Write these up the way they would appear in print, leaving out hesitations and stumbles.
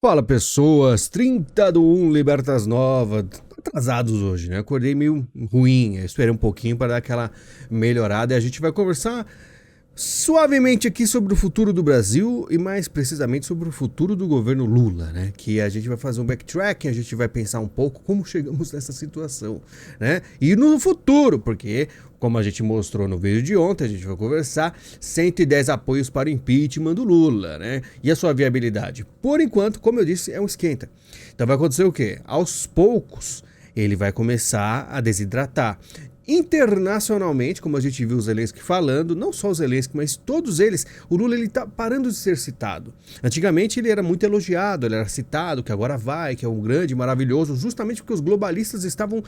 Fala pessoas, 30 do 1, Libertas Nova, atrasados hoje, né? Acordei meio ruim, eu esperei um pouquinho para dar aquela melhorada e a gente vai conversar suavemente aqui sobre o futuro do Brasil e mais precisamente sobre o futuro do governo Lula, né? Que a gente vai fazer um backtracking, a gente vai pensar um pouco como chegamos nessa situação, né? E no futuro, porque como a gente mostrou no vídeo de ontem, a gente vai conversar 110 apoios para o impeachment do Lula, né? E a sua viabilidade. Por enquanto, como eu disse, é um esquenta. Então vai acontecer o quê? Aos poucos, ele vai começar a desidratar. Internacionalmente, como a gente viu o Zelensky falando, não só o Zelensky, mas todos eles, o Lula ele tá parando de ser citado. Antigamente ele era muito elogiado, ele era citado, que agora vai, que é um grande, maravilhoso, justamente porque os globalistas estavam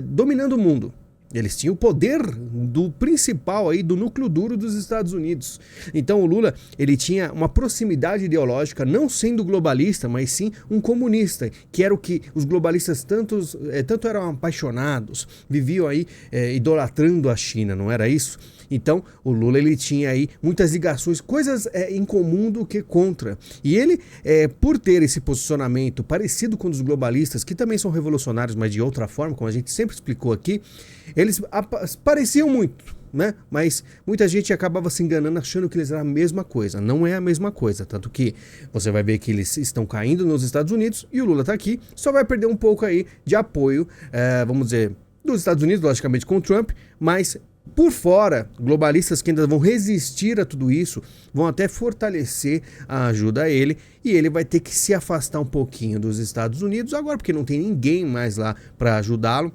dominando o mundo. Eles tinham o poder do principal aí, do núcleo duro dos Estados Unidos. Então o Lula, ele tinha uma proximidade ideológica, não sendo globalista, mas sim um comunista, que era o que os globalistas tanto eram apaixonados, viviam aí idolatrando a China, não era isso? Então, o Lula ele tinha aí muitas ligações, coisas em comum do que contra. E ele, por ter esse posicionamento parecido com os globalistas, que também são revolucionários, mas de outra forma, como a gente sempre explicou aqui, eles pareciam muito, né? Mas muita gente acabava se enganando achando que eles eram a mesma coisa. Não é a mesma coisa, tanto que você vai ver que eles estão caindo nos Estados Unidos e o Lula está aqui, só vai perder um pouco aí de apoio, vamos dizer, dos Estados Unidos, logicamente com o Trump, mas por fora, globalistas que ainda vão resistir a tudo isso, vão até fortalecer a ajuda a ele, e ele vai ter que se afastar um pouquinho dos Estados Unidos agora, porque não tem ninguém mais lá para ajudá-lo.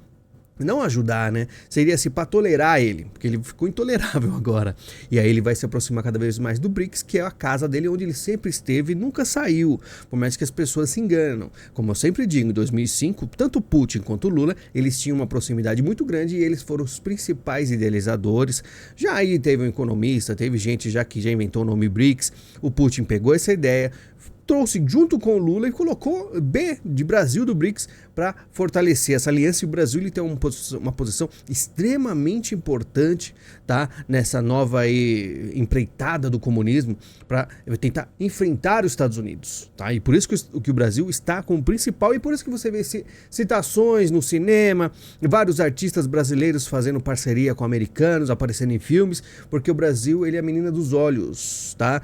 Não ajudar, né? Seria assim, para tolerar ele, porque ele ficou intolerável agora. E aí ele vai se aproximar cada vez mais do BRICS, que é a casa dele onde ele sempre esteve e nunca saiu, por mais que as pessoas se enganam. Como eu sempre digo, em 2005, tanto Putin quanto Lula, eles tinham uma proximidade muito grande e eles foram os principais idealizadores. Já aí teve um economista, teve gente já que já inventou o nome BRICS, o Putin pegou essa ideia, trouxe junto com o Lula e colocou B de Brasil do BRICS para fortalecer essa aliança, e o Brasil ele tem uma posição extremamente importante, tá? Nessa nova aí, empreitada do comunismo para tentar enfrentar os Estados Unidos, tá? E por isso que o Brasil está como principal, e por isso que você vê citações no cinema, vários artistas brasileiros fazendo parceria com americanos, aparecendo em filmes, porque o Brasil ele é a menina dos olhos, tá?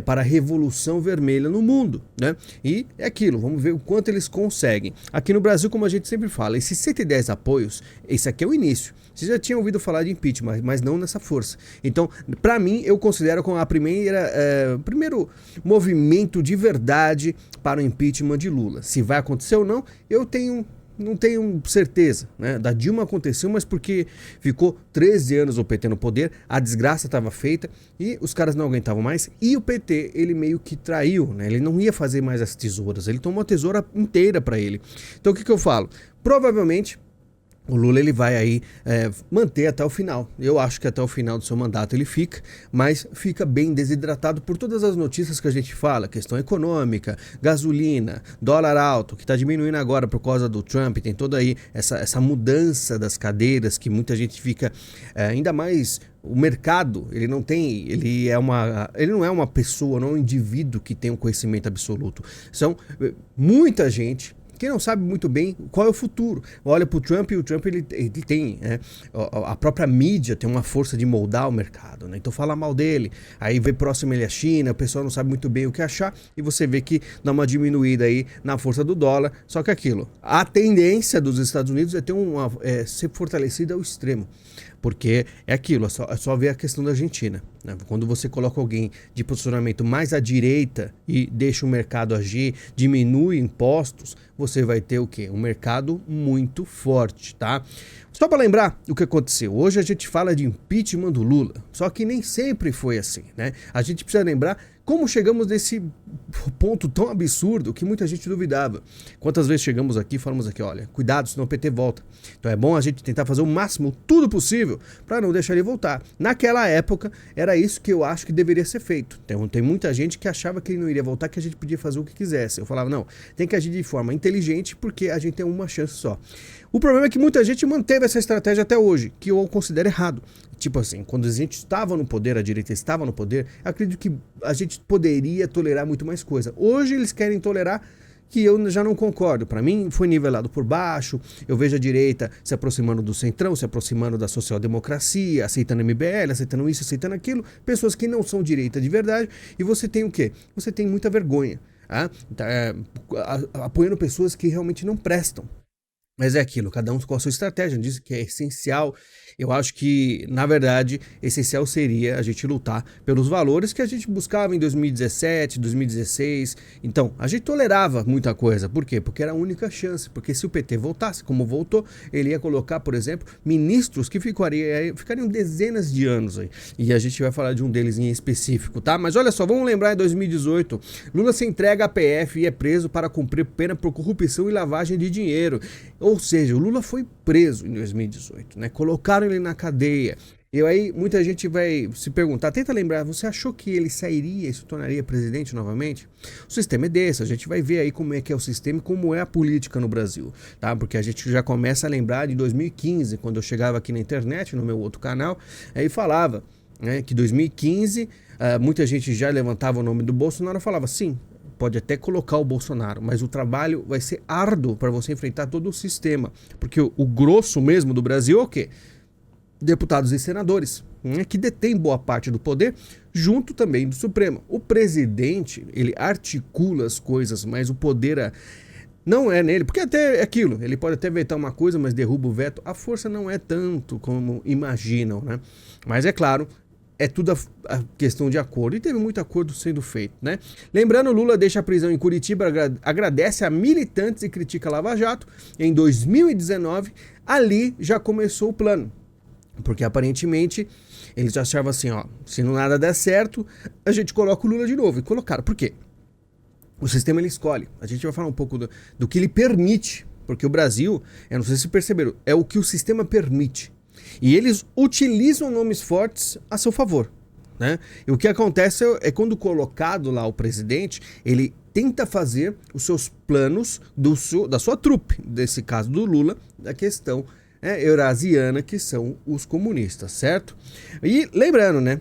Para a Revolução Vermelha no mundo, né? E é aquilo, vamos ver o quanto eles conseguem. Aqui no Brasil, como a gente sempre fala, esses 110 apoios, esse aqui é o início. Vocês já tinham ouvido falar de impeachment, mas não nessa força. Então, para mim, eu considero como primeiro movimento de verdade para o impeachment de Lula. Se vai acontecer ou não, não tenho certeza, né? Da Dilma aconteceu, mas porque ficou 13 anos o PT no poder, a desgraça estava feita e os caras não aguentavam mais, e o PT, ele meio que traiu, né? Ele não ia fazer mais as tesouras, ele tomou a tesoura inteira para ele. Então o que eu falo? Provavelmente o Lula ele vai aí manter até o final. Eu acho que até o final do seu mandato ele fica, mas fica bem desidratado por todas as notícias que a gente fala, questão econômica, gasolina, dólar alto, que está diminuindo agora por causa do Trump, tem toda aí essa mudança das cadeiras que muita gente fica, ainda mais o mercado, ele não é uma pessoa, não é um indivíduo que tem um conhecimento absoluto. São muita gente que não sabe muito bem qual é o futuro. Olha para o Trump, e o Trump ele tem, a própria mídia tem uma força de moldar o mercado, né? Então fala mal dele, aí vem próximo ele a China, o pessoal não sabe muito bem o que achar, e você vê que dá uma diminuída aí na força do dólar, só que aquilo, a tendência dos Estados Unidos é ser fortalecida ao extremo. Porque é aquilo, é só ver a questão da Argentina, né? Quando você coloca alguém de posicionamento mais à direita e deixa o mercado agir, diminui impostos, você vai ter o quê? Um mercado muito forte, tá? Só para lembrar o que aconteceu, hoje a gente fala de impeachment do Lula, só que nem sempre foi assim, né? A gente precisa lembrar como chegamos nesse ponto tão absurdo que muita gente duvidava. Quantas vezes chegamos aqui e falamos aqui, olha, cuidado, senão o PT volta. Então é bom a gente tentar fazer o máximo, tudo possível, para não deixar ele voltar. Naquela época, era isso que eu acho que deveria ser feito. Tem muita gente que achava que ele não iria voltar, que a gente podia fazer o que quisesse. Eu falava, não, tem que agir de forma inteligente, porque a gente tem uma chance só. O problema é que muita gente manteve essa estratégia até hoje, que eu considero errado. Tipo assim, quando a gente estava no poder, a direita estava no poder, acredito que a gente poderia tolerar muito mais coisa. Hoje eles querem tolerar que eu já não concordo. Para mim foi nivelado por baixo. Eu vejo a direita se aproximando do centrão, se aproximando da social-democracia, aceitando MBL, aceitando isso, aceitando aquilo. Pessoas que não são direita de verdade. E você tem o quê? Você tem muita vergonha. Apoiando pessoas que realmente não prestam. Mas é aquilo, cada um com a sua estratégia, diz que é essencial. Eu acho que, na verdade, essencial seria a gente lutar pelos valores que a gente buscava em 2017, 2016. Então, a gente tolerava muita coisa. Por quê? Porque era a única chance. Porque se o PT voltasse, como voltou, ele ia colocar, por exemplo, ministros que ficariam dezenas de anos aí. E a gente vai falar de um deles em específico, tá? Mas olha só, vamos lembrar em 2018, Lula se entrega à PF e é preso para cumprir pena por corrupção e lavagem de dinheiro. Ou seja, o Lula foi preso em 2018, né? Colocaram ele na cadeia. E aí muita gente vai se perguntar, tenta lembrar, você achou que ele sairia e se tornaria presidente novamente? O sistema é desse, a gente vai ver aí como é que é o sistema e como é a política no Brasil, tá? Porque a gente já começa a lembrar de 2015, quando eu chegava aqui na internet, no meu outro canal, aí falava, né, que 2015, muita gente já levantava o nome do Bolsonaro e falava, sim, pode até colocar o Bolsonaro, mas o trabalho vai ser árduo para você enfrentar todo o sistema. Porque o grosso mesmo do Brasil é o quê? Deputados e senadores, né, que detêm boa parte do poder, junto também do Supremo. O presidente, ele articula as coisas, mas o poder não é nele, porque até é aquilo, ele pode até vetar uma coisa, mas derruba o veto. A força não é tanto como imaginam, né? Mas é claro, é tudo a questão de acordo. E teve muito acordo sendo feito, né? Lembrando, Lula deixa a prisão em Curitiba, agradece a militantes e critica a Lava Jato. Em 2019, ali já começou o plano. Porque aparentemente eles achavam assim, ó, se não nada der certo, a gente coloca o Lula de novo. E colocaram. Por quê? O sistema ele escolhe. A gente vai falar um pouco do que ele permite. Porque o Brasil, eu não sei se perceberam, é o que o sistema permite. E eles utilizam nomes fortes a seu favor, né? E o que acontece é quando colocado lá o presidente, ele tenta fazer os seus planos da sua trupe, desse caso do Lula, da questão eurasiana, que são os comunistas, certo? E lembrando, né?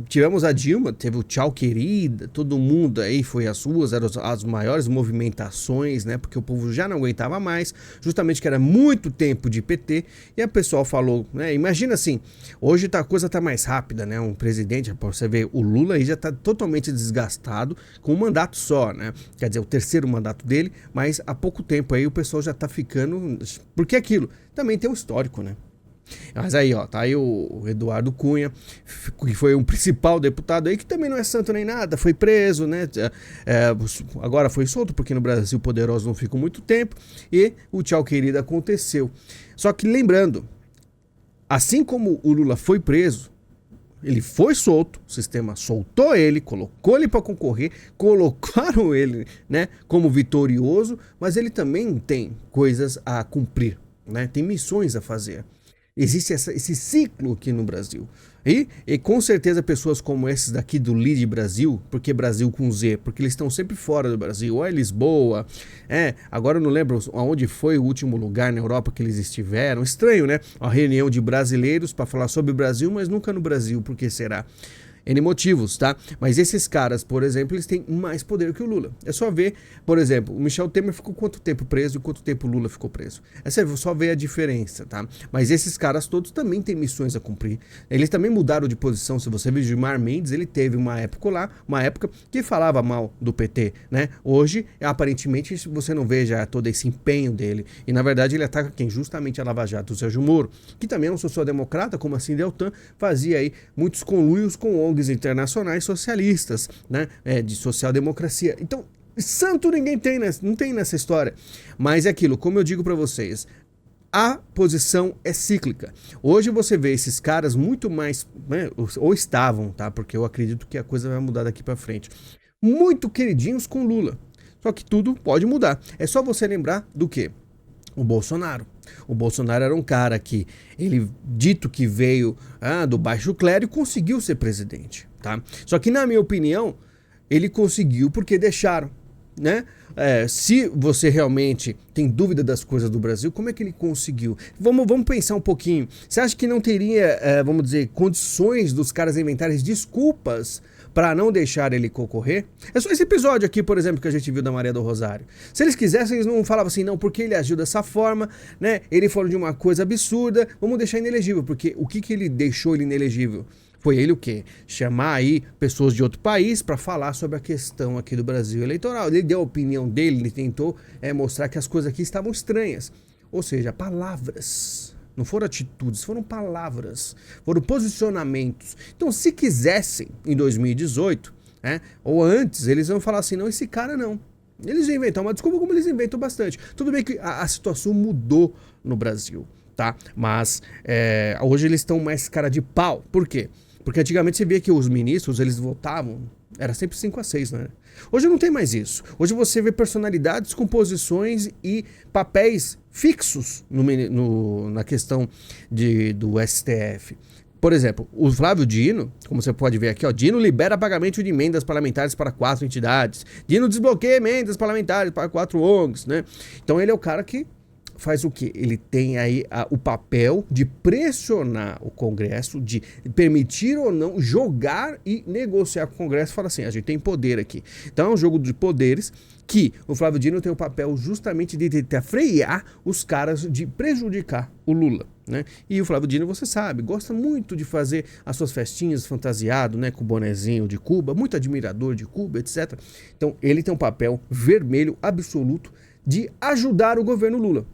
Tivemos a Dilma, teve o tchau querida, todo mundo aí foi às ruas, eram as maiores movimentações, né? Porque o povo já não aguentava mais, justamente que era muito tempo de PT, e a pessoal falou, né? Imagina assim, hoje a coisa tá mais rápida, né? Um presidente, pra você ver, o Lula aí já tá totalmente desgastado com um mandato só, né? Quer dizer, o terceiro mandato dele, mas há pouco tempo aí o pessoal já tá ficando, porque aquilo também tem um histórico, né? Mas aí, ó, tá aí o Eduardo Cunha, que foi um principal deputado aí, que também não é santo nem nada, foi preso, né? Agora foi solto, porque no Brasil poderosos não ficam muito tempo, e o tchau querido aconteceu. Só que lembrando, assim como o Lula foi preso, ele foi solto, o sistema soltou ele, colocou ele para concorrer, colocaram ele, né, como vitorioso, mas ele também tem coisas a cumprir, né? Tem missões a fazer. Existe esse ciclo aqui no Brasil. E com certeza pessoas como esses daqui do Lead Brasil, porque Brasil com Z, porque eles estão sempre fora do Brasil, ou é Lisboa, agora eu não lembro aonde foi o último lugar na Europa que eles estiveram. Estranho, né? Uma reunião de brasileiros para falar sobre o Brasil, mas nunca no Brasil, por que será? N motivos, tá? Mas esses caras, por exemplo, eles têm mais poder que o Lula. É só ver, por exemplo, o Michel Temer ficou quanto tempo preso e quanto tempo o Lula ficou preso. É só ver a diferença, tá? Mas esses caras todos também têm missões a cumprir. Eles também mudaram de posição. Se você ver Gilmar Mendes, ele teve uma época que falava mal do PT, né? Hoje, aparentemente, você não vê já todo esse empenho dele. E, na verdade, ele ataca quem? Justamente a Lava Jato, o Sérgio Moro, que também é um social-democrata, como assim Deltan, fazia aí muitos conluios com ONGs internacionais socialistas, né, de social-democracia. Então, santo ninguém tem, não tem nessa história. Mas é aquilo, como eu digo para vocês, a posição é cíclica. Hoje você vê esses caras muito mais, né, ou estavam, tá? Porque eu acredito que a coisa vai mudar daqui para frente. Muito queridinhos com Lula. Só que tudo pode mudar. É só você lembrar do quê? O Bolsonaro. O Bolsonaro era um cara que, ele dito que veio do baixo clero e conseguiu ser presidente, tá? Só que, na minha opinião, ele conseguiu porque deixaram, né? Se você realmente tem dúvida das coisas do Brasil, como é que ele conseguiu? Vamos pensar um pouquinho. Você acha que não teria, vamos dizer, condições dos caras inventarem desculpas para não deixar ele concorrer. É só esse episódio aqui, por exemplo, que a gente viu da Maria do Rosário. Se eles quisessem, eles não falavam assim, não, porque ele agiu dessa forma, né? Ele falou de uma coisa absurda, vamos deixar inelegível, porque o que ele deixou ele inelegível? Foi ele o quê? Chamar aí pessoas de outro país para falar sobre a questão aqui do Brasil eleitoral. Ele deu a opinião dele, ele tentou mostrar que as coisas aqui estavam estranhas. Ou seja, palavras. Não foram atitudes, foram palavras. Foram posicionamentos. Então, se quisessem, em 2018, ou antes, eles iam falar assim, não, esse cara não. Eles iam inventar uma desculpa, como eles inventam bastante. Tudo bem que a situação mudou no Brasil, tá? Mas hoje eles estão mais cara de pau. Por quê? Porque antigamente você via que os ministros, eles votavam, era sempre 5-6, né? Hoje não tem mais isso. Hoje você vê personalidades com posições e papéis fixos na questão do STF. Por exemplo, o Flávio Dino, como você pode ver aqui, ó, Dino libera pagamento de emendas parlamentares para 4 entidades. Dino desbloqueia emendas parlamentares para 4 ONGs, né? Então ele é o cara que faz o quê? Ele tem aí o papel de pressionar o Congresso, de permitir ou não jogar e negociar com o Congresso. Fala assim, a gente tem poder aqui. Então é um jogo de poderes que o Flávio Dino tem o papel justamente de tentar frear os caras, de prejudicar o Lula, né? E o Flávio Dino, você sabe, gosta muito de fazer as suas festinhas fantasiado, né, com o bonezinho de Cuba, muito admirador de Cuba, etc. Então ele tem um papel vermelho absoluto de ajudar o governo Lula,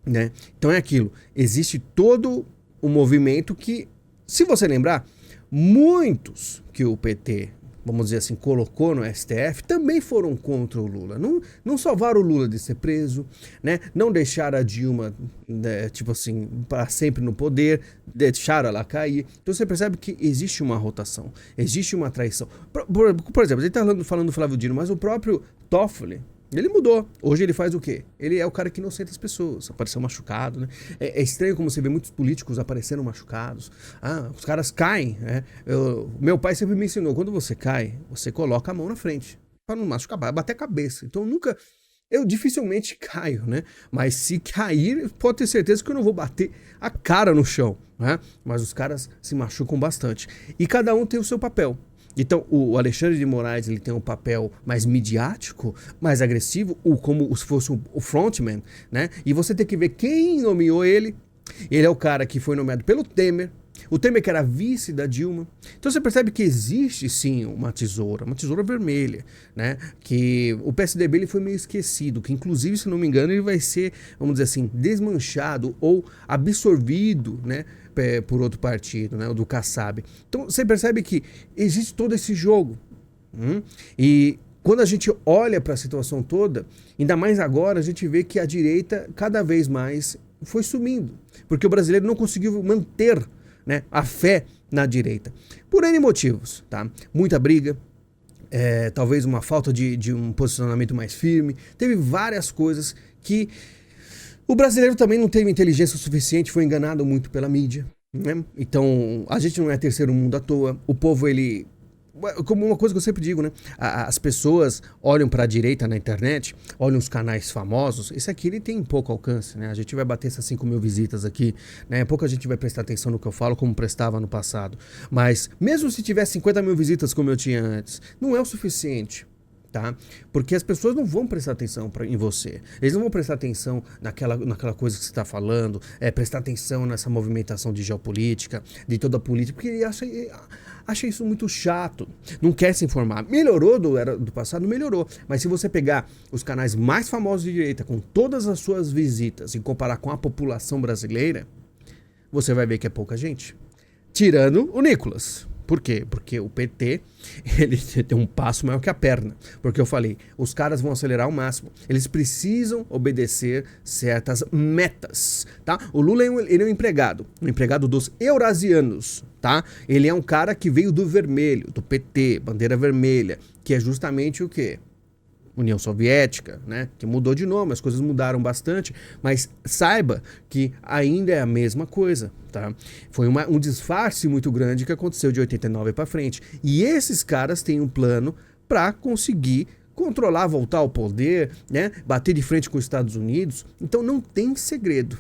né? Então é aquilo, existe todo o movimento que, se você lembrar, muitos que o PT, vamos dizer assim, colocou no STF, também foram contra o Lula. Não salvaram o Lula de ser preso, né? Não deixaram a Dilma, né, tipo assim, para sempre no poder, deixaram ela cair. Então você percebe que existe uma rotação, existe uma traição. Por exemplo, a gente tá falando do Flávio Dino, mas o próprio Toffoli, ele mudou. Hoje ele faz o quê? Ele é o cara que inocenta as pessoas. Apareceu machucado, né? É estranho como você vê muitos políticos aparecendo machucados. Os caras caem, né? Meu pai sempre me ensinou, quando você cai, você coloca a mão na frente. Para não machucar, bater a cabeça. Então eu dificilmente caio, né? Mas se cair, pode ter certeza que eu não vou bater a cara no chão, né? Mas os caras se machucam bastante. E cada um tem o seu papel. Então, o Alexandre de Moraes, ele tem um papel mais midiático, mais agressivo, como se fosse o frontman, né? E você tem que ver quem nomeou ele. Ele é o cara que foi nomeado pelo Temer. O Temer que era vice da Dilma. Então você percebe que existe sim uma tesoura vermelha, né? Que o PSDB ele foi meio esquecido, que inclusive, se não me engano, ele vai ser, vamos dizer assim, desmanchado ou absorvido, né, por outro partido, né, o do Kassab. Então você percebe que existe todo esse jogo. E quando a gente olha para a situação toda, ainda mais agora, a gente vê que a direita cada vez mais foi sumindo, porque o brasileiro não conseguiu manter, né, a fé na direita, por N motivos, tá? Muita briga, talvez uma falta de um posicionamento mais firme, teve várias coisas que o brasileiro também não teve inteligência o suficiente, foi enganado muito pela mídia, né? Então a gente não é terceiro mundo à toa, o povo ele... Como uma coisa que eu sempre digo, né? As pessoas olham para a direita na internet, olham os canais famosos. Esse aqui ele tem pouco alcance, né? A gente vai bater essas 5 mil visitas aqui, né? Pouca gente vai prestar atenção no que eu falo, como prestava no passado. Mas mesmo se tiver 50 mil visitas como eu tinha antes, não é o suficiente, tá? Porque as pessoas não vão prestar atenção em você. Eles não vão prestar atenção naquela coisa que você está falando, prestar atenção nessa movimentação de geopolítica, de toda a política, porque ele acha isso muito chato, não quer se informar. Melhorou do passado? Melhorou. Mas se você pegar os canais mais famosos de direita, com todas as suas visitas, e comparar com a população brasileira, você vai ver que é pouca gente. Tirando o Nicolas. Por quê? Porque o PT, ele tem um passo maior que a perna. Porque eu falei, os caras vão acelerar ao máximo. Eles precisam obedecer certas metas, tá? O Lula, ele é um empregado dos eurasianos, tá? Ele é um cara que veio do vermelho, do PT, bandeira vermelha, que é justamente o quê? União Soviética, né? Que mudou de nome, as coisas mudaram bastante, mas saiba que ainda é a mesma coisa, tá? Foi um disfarce muito grande que aconteceu de 89 para frente. E esses caras têm um plano para conseguir controlar, voltar ao poder, né? Bater de frente com os Estados Unidos. Então não tem segredo.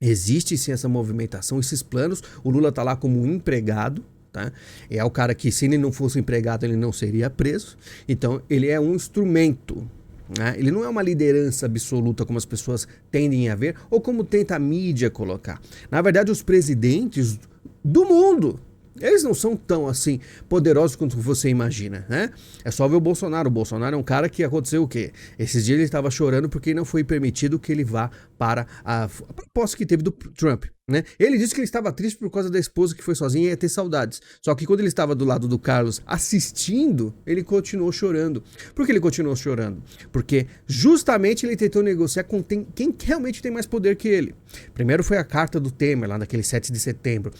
Existe sim essa movimentação, esses planos. O Lula tá lá como um empregado, tá? É o cara que, se ele não fosse empregado, ele não seria preso. Então, ele é um instrumento, né? Ele não é uma liderança absoluta como as pessoas tendem a ver ou como tenta a mídia colocar. Na verdade, os presidentes do mundo, eles não são tão assim poderosos quanto você imagina, né? É só ver o Bolsonaro. O Bolsonaro é um cara que aconteceu o quê? Esses dias ele estava chorando porque não foi permitido que ele vá para a posse que teve do Trump, né? Ele disse que ele estava triste por causa da esposa que foi sozinha e ia ter saudades. Só que quando ele estava do lado do Carlos assistindo, ele continuou chorando. Por que ele continuou chorando? Porque justamente ele tentou negociar com quem realmente tem mais poder que ele. Primeiro foi a carta do Temer, lá naquele 7 de setembro.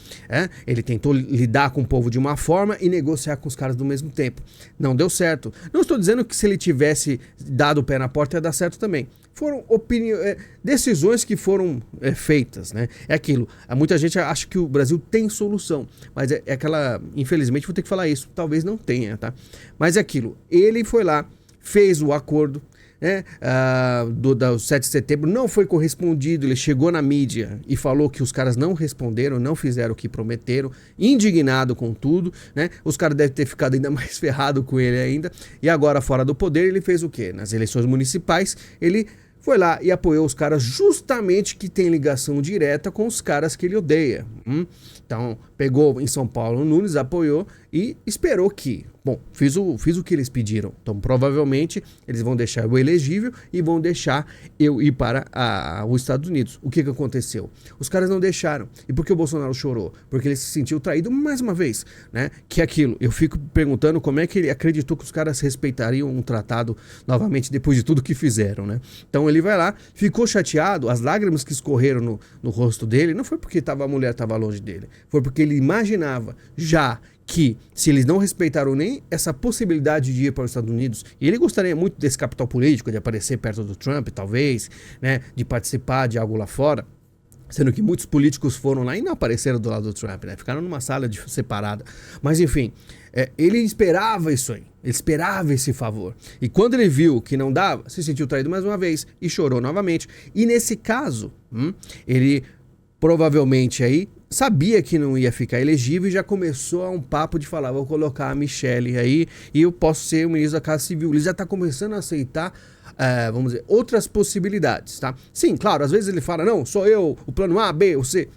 Ele tentou lidar com o povo de uma forma e negociar com os caras do mesmo tempo. Não deu certo. Não estou dizendo que se ele tivesse dado o pé na porta ia dar certo também. Foram decisões que foram feitas, né? É aquilo. Muita gente acha que o Brasil tem solução, mas é aquela... Infelizmente vou ter que falar isso, talvez não tenha, tá? Mas é aquilo. Ele foi lá, fez o acordo, né, do 7 de setembro, não foi correspondido. Ele chegou na mídia e falou que os caras não responderam, não fizeram o que prometeram, indignado com tudo, né? Os caras devem ter ficado ainda mais ferrado com ele ainda. E agora, fora do poder, ele fez o quê? Nas eleições municipais, ele foi lá e apoiou os caras justamente que tem ligação direta com os caras que ele odeia. Então, pegou em São Paulo o Nunes, apoiou e esperou que... Bom, fiz o que eles pediram. Então, provavelmente, eles vão deixar eu elegível e vão deixar eu ir para os Estados Unidos. O que aconteceu? Os caras não deixaram. E por que o Bolsonaro chorou? Porque ele se sentiu traído mais uma vez, né? Que é aquilo. Eu fico perguntando como é que ele acreditou que os caras respeitariam um tratado novamente depois de tudo que fizeram, né? Então, ele vai lá, ficou chateado, as lágrimas que escorreram no rosto dele, não foi porque a mulher estava longe dele, foi porque ele imaginava já que se eles não respeitaram nem essa possibilidade de ir para os Estados Unidos, e ele gostaria muito desse capital político, de aparecer perto do Trump, talvez, né, de participar de algo lá fora, sendo que muitos políticos foram lá e não apareceram do lado do Trump, né, ficaram numa sala separada. Mas enfim, ele esperava isso aí, ele esperava esse favor. E quando ele viu que não dava, se sentiu traído mais uma vez e chorou novamente. E nesse caso, ele provavelmente aí sabia que não ia ficar elegível e já começou a um papo de falar, vou colocar a Michelle aí e eu posso ser o ministro da Casa Civil. Ele já está começando a aceitar, vamos dizer, outras possibilidades, tá? Sim, claro, às vezes ele fala, não, sou eu, o plano A, B ou C.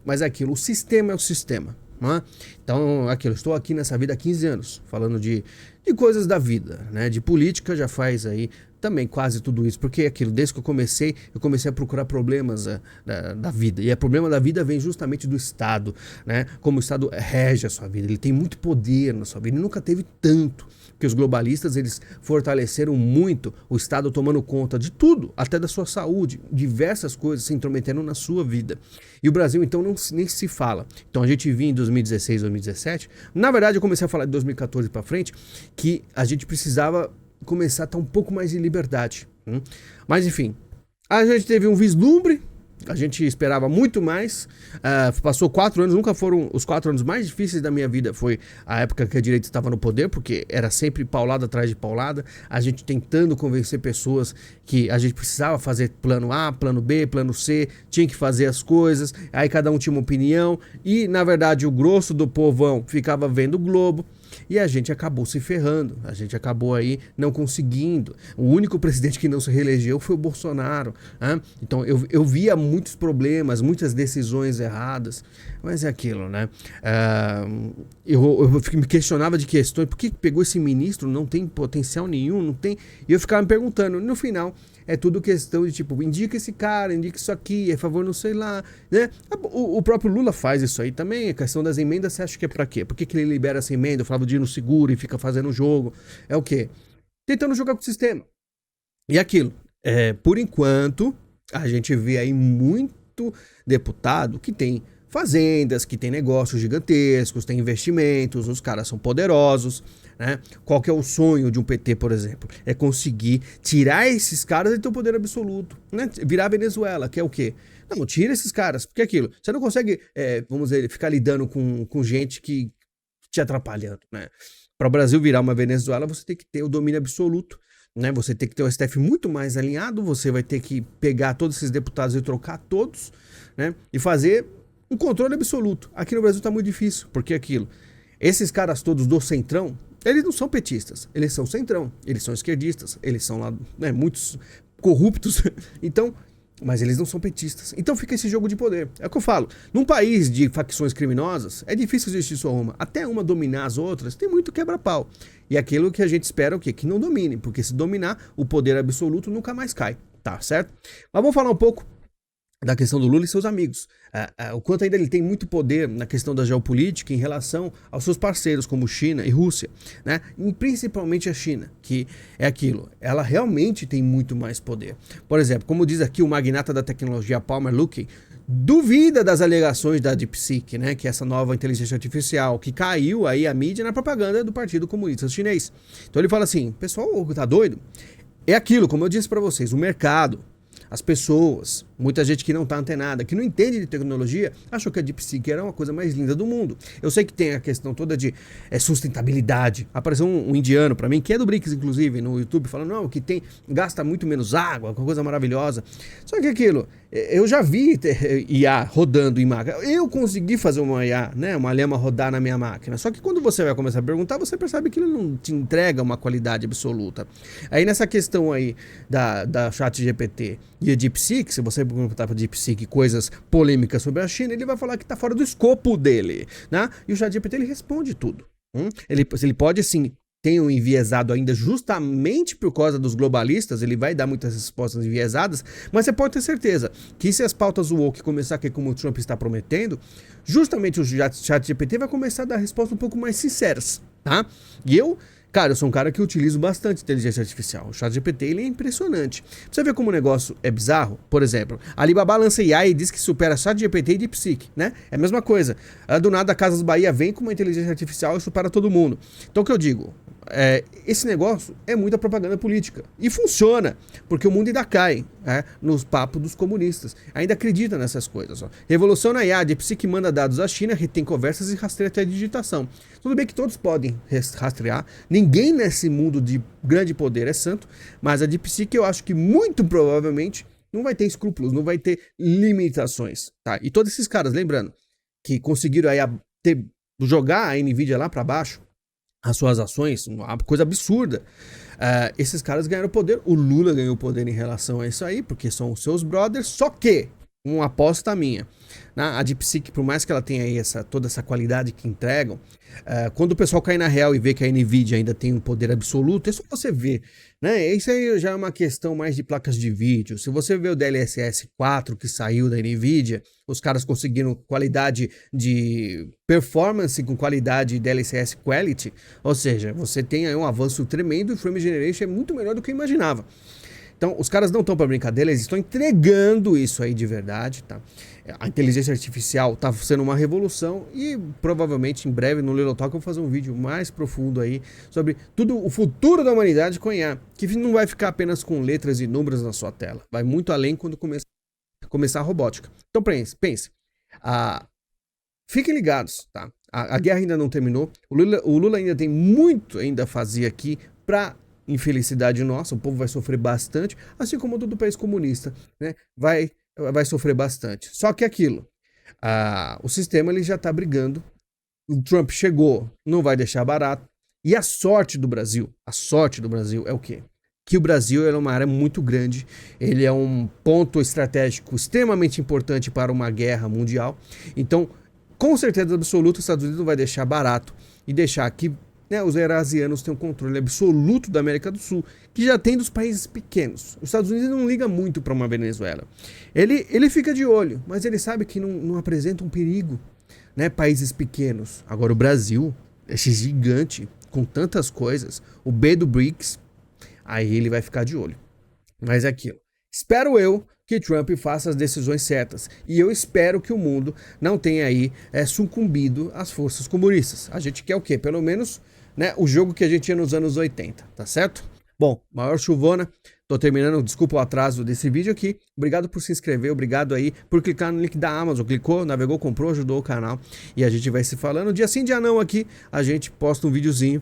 Mas é aquilo, o sistema é o sistema. Né? Então, aquilo, estou aqui nessa vida há 15 anos, falando de coisas da vida, né? De política já faz aí também quase tudo isso, porque aquilo, desde que eu comecei a procurar problemas da vida, e o problema da vida vem justamente do Estado, né? Como o Estado rege a sua vida, ele tem muito poder na sua vida, ele nunca teve tanto, porque os globalistas, eles fortaleceram muito o Estado tomando conta de tudo, até da sua saúde, diversas coisas se intrometendo na sua vida. E o Brasil, então, nem se fala. Então, a gente viu em 2016, 2017, na verdade, eu comecei a falar de 2014 para frente, que a gente precisava começar a estar um pouco mais em liberdade. Mas, enfim, a gente teve um vislumbre, a gente esperava muito mais, passou 4 anos, nunca foram os 4 anos mais difíceis da minha vida, foi a época que a direita estava no poder, porque era sempre paulada atrás de paulada, a gente tentando convencer pessoas que a gente precisava fazer plano A, plano B, plano C, tinha que fazer as coisas, aí cada um tinha uma opinião, e na verdade o grosso do povão ficava vendo o Globo, e a gente acabou se ferrando, a gente acabou aí não conseguindo. O único presidente que não se reelegeu foi o Bolsonaro. Né? Então eu via muitos problemas, muitas decisões erradas, mas é aquilo, né? Eu me questionava de questões, por que pegou esse ministro, não tem potencial nenhum, não tem... E eu ficava me perguntando, no final... É tudo questão de tipo, indica esse cara, indica isso aqui, é favor não sei lá, né? O próprio Lula faz isso aí também, a questão das emendas, você acha que é pra quê? Por que ele libera essa emenda, o Flávio Dino segura e fica fazendo o jogo? É o quê? Tentando jogar com o sistema. E aquilo, por enquanto, a gente vê aí muito deputado que tem fazendas, que tem negócios gigantescos, tem investimentos, os caras são poderosos, né? Qual que é o sonho de um PT, por exemplo? É conseguir tirar esses caras e ter o poder absoluto, né? Virar a Venezuela, que é o quê? Não, tira esses caras, porque é aquilo, você não consegue, vamos dizer, ficar lidando com gente que te atrapalhando, né? Para o Brasil virar uma Venezuela, você tem que ter o domínio absoluto, né? Você tem que ter o STF muito mais alinhado, você vai ter que pegar todos esses deputados e trocar todos, né? E fazer um controle absoluto. Aqui no Brasil tá muito difícil, porque é aquilo. Esses caras todos do centrão, eles não são petistas, eles são centrão, eles são esquerdistas, eles são lá, né, muitos corruptos, então, mas eles não são petistas. Então fica esse jogo de poder. É o que eu falo, num país de facções criminosas, é difícil existir só uma. Até uma dominar as outras, tem muito quebra-pau. E aquilo que a gente espera é o quê? Que não domine, porque se dominar, o poder absoluto nunca mais cai, tá certo? Mas vamos falar um pouco da questão do Lula e seus amigos. O quanto ainda ele tem muito poder na questão da geopolítica em relação aos seus parceiros, como China e Rússia, né? E principalmente a China, que é aquilo, ela realmente tem muito mais poder. Por exemplo, como diz aqui o magnata da tecnologia Palmer Luckey, duvida das alegações da DeepSeek, né, que é essa nova inteligência artificial, que caiu aí a mídia na propaganda do Partido Comunista Chinês. Então ele fala assim, pessoal, tá doido? É aquilo, como eu disse para vocês, o mercado, as pessoas, muita gente que não tá antenada, que não entende de tecnologia, achou que a DeepSeek era uma coisa mais linda do mundo. Eu sei que tem a questão toda de sustentabilidade. Apareceu um indiano para mim, que é do BRICS, inclusive, no YouTube, falando, não, que gasta muito menos água, uma coisa maravilhosa. Só que aquilo, eu já vi IA rodando em máquina. Eu consegui fazer uma IA, né, uma lema rodar na minha máquina. Só que quando você vai começar a perguntar, você percebe que ele não te entrega uma qualidade absoluta. Aí nessa questão aí da ChatGPT e a DeepSeek, se você perguntar para a DeepSeek coisas polêmicas sobre a China, ele vai falar que está fora do escopo dele, né? E o ChatGPT ele responde tudo. Ele pode sim ter um enviesado ainda justamente por causa dos globalistas, ele vai dar muitas respostas enviesadas, mas você pode ter certeza que se as pautas woke começar aqui como o Trump está prometendo, justamente o ChatGPT vai começar a dar respostas um pouco mais sinceras, tá? E cara, eu sou um cara que utilizo bastante inteligência artificial. O ChatGPT, ele é impressionante. Pra você ver como o negócio é bizarro, por exemplo, a Alibaba lança IA e diz que supera ChatGPT e DeepSeek, né? É a mesma coisa. Do nada, a Casas Bahia vem com uma inteligência artificial e supera todo mundo. Então, o que eu digo? Esse negócio é muita propaganda política. E funciona, porque o mundo ainda cai nos papos dos comunistas. Ainda acredita nessas coisas. Ó. Revolução na IA, a DeepSeek manda dados à China, retém conversas e rastreia até a digitação. Tudo bem que todos podem rastrear. Ninguém nesse mundo de grande poder é santo, mas a DeepSeek eu acho que muito provavelmente não vai ter escrúpulos, não vai ter limitações. Tá? E todos esses caras, lembrando, que conseguiram aí jogar a Nvidia lá para baixo, as suas ações, uma coisa absurda. Esses caras ganharam poder, o Lula ganhou poder em relação a isso aí, porque são os seus brothers, só que, uma aposta minha, a DeepSeek, por mais que ela tenha aí toda essa qualidade que entregam, quando o pessoal cai na real e vê que a Nvidia ainda tem um poder absoluto, é só você ver, né? Isso aí já é uma questão mais de placas de vídeo. Se você vê o DLSS 4 que saiu da Nvidia, os caras conseguiram qualidade de performance com qualidade DLSS Quality, ou seja, você tem aí um avanço tremendo e o Frame Generation é muito melhor do que eu imaginava. Então, os caras não estão para brincadeira, eles estão entregando isso aí de verdade, tá? A inteligência artificial tá sendo uma revolução e provavelmente em breve no Little Talk eu vou fazer um vídeo mais profundo aí sobre tudo o futuro da humanidade com IA, que não vai ficar apenas com letras e números na sua tela, vai muito além quando começar a robótica. Então pense, fiquem ligados, tá? A guerra ainda não terminou, o Lula ainda tem muito ainda a fazer aqui para infelicidade nossa, o povo vai sofrer bastante, assim como todo país comunista, né? Vai sofrer bastante. Só que aquilo, o sistema ele já está brigando, o Trump chegou, não vai deixar barato, e a sorte do Brasil é o quê? Que o Brasil é uma área muito grande, ele é um ponto estratégico extremamente importante para uma guerra mundial, então, com certeza absoluta, os Estados Unidos não vai deixar barato e deixar aqui, né, os eurasianos têm um controle absoluto da América do Sul, que já tem dos países pequenos. Os Estados Unidos não liga muito para uma Venezuela. Ele fica de olho, mas ele sabe que não apresenta um perigo, né, países pequenos. Agora o Brasil, esse gigante, com tantas coisas, o B do BRICS, aí ele vai ficar de olho. Mas é aquilo. Espero eu que Trump faça as decisões certas. E eu espero que o mundo não tenha aí sucumbido às forças comunistas. A gente quer o quê? Pelo menos, né, o jogo que a gente tinha nos anos 80, tá certo? Bom, maior chuvona. Tô terminando, desculpa o atraso desse vídeo aqui. Obrigado por se inscrever, obrigado aí por clicar no link da Amazon. Clicou, navegou, comprou, ajudou o canal. E a gente vai se falando. Dia sim, dia não aqui, a gente posta um videozinho.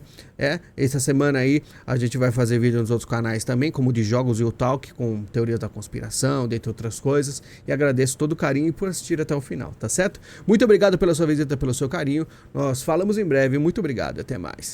Essa semana aí a gente vai fazer vídeo nos outros canais também, como de jogos e o Talk, com teorias da conspiração, dentre outras coisas. E agradeço todo o carinho e por assistir até o final, tá certo? Muito obrigado pela sua visita, pelo seu carinho. Nós falamos em breve. Muito obrigado, até mais.